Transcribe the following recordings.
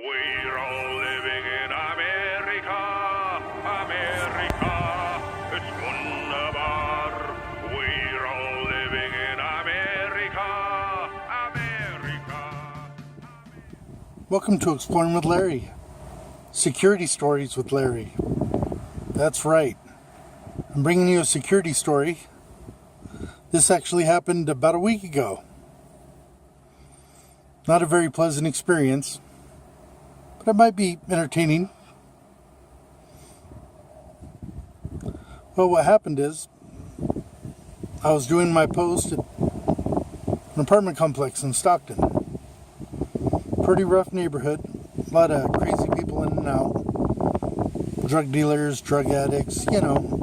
We're all living in America, America. It's wunderbar. We're all living in America, America. Welcome to Exploring with Larry. Security Stories with Larry. That's right. I'm bringing you a security story. This actually happened about a week ago. Not a very pleasant experience, but it might be entertaining. Well, what happened is, I was doing my post at an apartment complex in Stockton. Pretty rough neighborhood. A lot of crazy people in and out. Drug dealers, drug addicts, the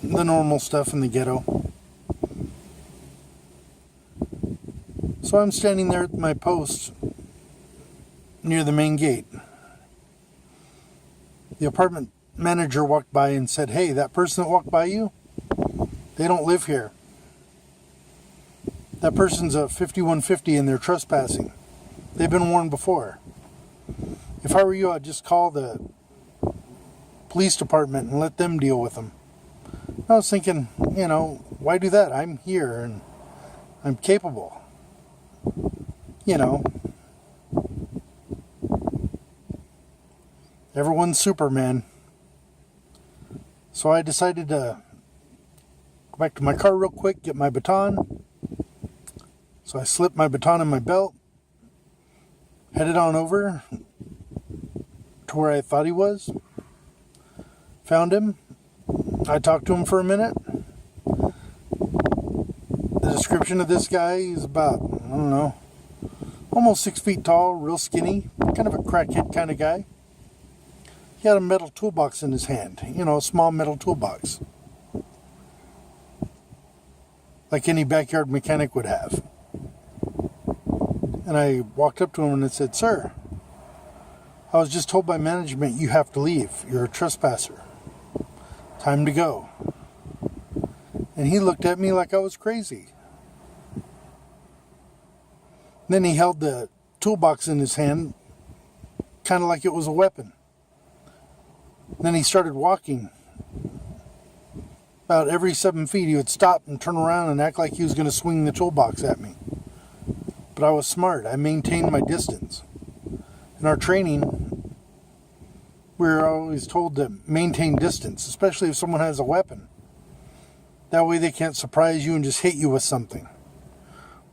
normal stuff in the ghetto. So I'm standing there at my post near the main gate. The apartment manager walked by and said, "Hey, that person that walked by you, they don't live here. That person's a 5150 and they're trespassing. They've been warned before. If I were you, I'd just call the police department and let them deal with them." I was thinking, why do that? I'm here and I'm capable. Everyone's Superman. So I decided to go back to my car real quick, get my baton. So I slipped my baton in my belt, headed on over to where I thought he was. Found him. I talked to him for a minute. The description of this guy is about, almost 6 feet tall, real skinny, kind of a crackhead kind of guy. He had a metal toolbox in his hand, a small metal toolbox. Like any backyard mechanic would have. And I walked up to him and I said, "Sir, I was just told by management you have to leave. You're a trespasser. Time to go." And he looked at me like I was crazy. Then he held the toolbox in his hand, kind of like it was a weapon. Then he started walking. About every 7 feet, he would stop and turn around and act like he was going to swing the toolbox at me. But I was smart. I maintained my distance. In our training, we were always told to maintain distance, especially if someone has a weapon. That way they can't surprise you and just hit you with something,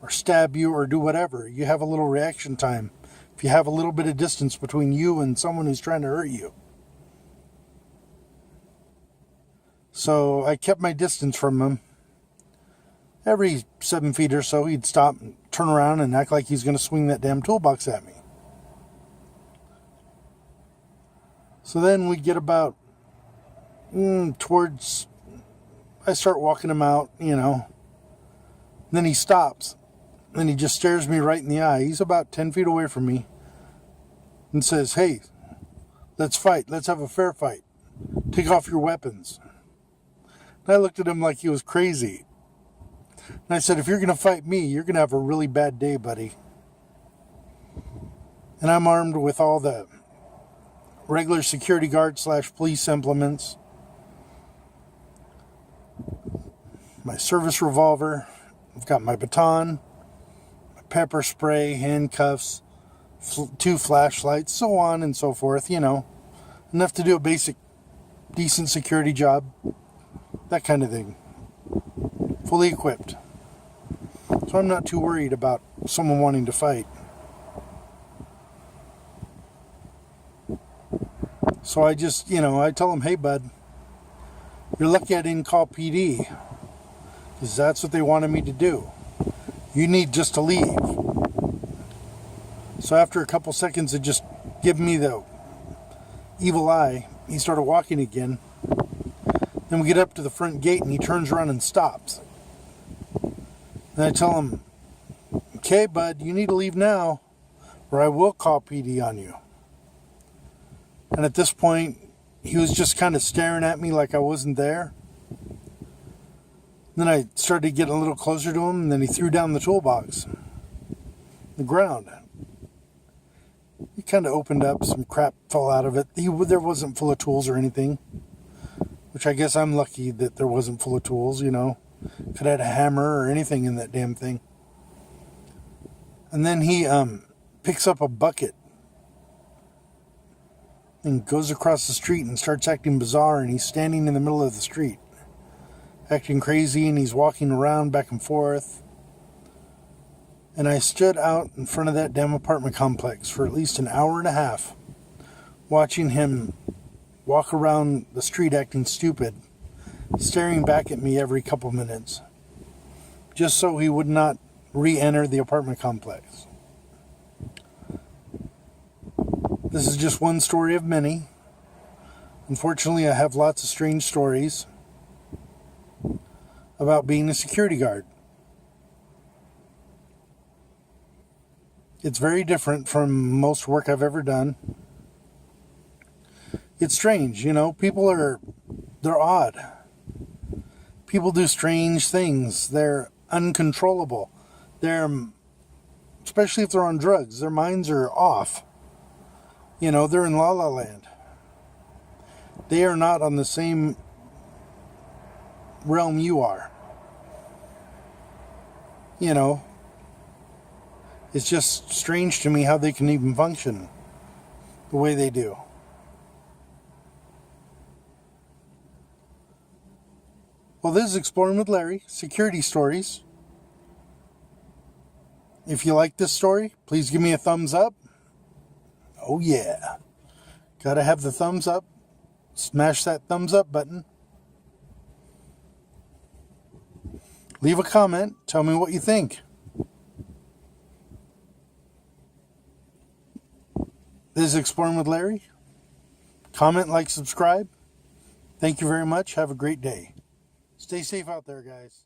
or stab you, or do whatever. You have a little reaction time if you have a little bit of distance between you and someone who's trying to hurt you. So I kept my distance from him. Every 7 feet or so, he'd stop and turn around and act like he's going to swing that damn toolbox at me. So then we get about towards, I start walking him out, Then he stops. Then he just stares me right in the eye. He's about 10 feet away from me. And says, "Hey, let's fight. Let's have a fair fight. Take off your weapons." And I looked at him like he was crazy. And I said, "If you're going to fight me, you're going to have a really bad day, buddy." And I'm armed with all the regular security guard / police implements. My service revolver. I've got my baton, my pepper spray, handcuffs, 2 flashlights, so on and so forth, Enough to do a basic, decent security job. That kind of thing. Fully equipped. So I'm not too worried about someone wanting to fight. So I just, I tell him, "Hey, bud, you're lucky I didn't call PD. Because that's what they wanted me to do. You need just to leave." So after a couple seconds of just giving me the evil eye, he started walking again. Then we get up to the front gate and he turns around and stops. And I tell him, "Okay, bud, you need to leave now or I will call PD on you." And at this point, he was just kind of staring at me like I wasn't there. Then I started getting a little closer to him, and then he threw down the toolbox. The ground. He kind of opened up, some crap fell out of it. There wasn't full of tools or anything, which I guess I'm lucky that there wasn't full of tools, you know. Could have had a hammer or anything in that damn thing. And then he picks up a bucket and goes across the street and starts acting bizarre, and he's standing in the middle of the street acting crazy, and he's walking around back and forth. And I stood out in front of that damn apartment complex for at least an hour and a half, watching him walk around the street acting stupid, staring back at me every couple minutes, just so he would not re-enter the apartment complex. This is just one story of many. Unfortunately, I have lots of strange stories about being a security guard. It's very different from most work I've ever done. It's strange, you know, they're odd. People do strange things. They're uncontrollable. Especially if they're on drugs, their minds are off. You know, they're in La La Land. They are not on the same realm you are. You know, it's just strange to me how they can even function the way they do. Well, this is Exploring with Larry, Security Stories. If you like this story, please give me a thumbs up. Oh yeah. Gotta have the thumbs up. Smash that thumbs up button. Leave a comment. Tell me what you think. This is Exploring with Larry. Comment, like, subscribe. Thank you very much. Have a great day. Stay safe out there, guys.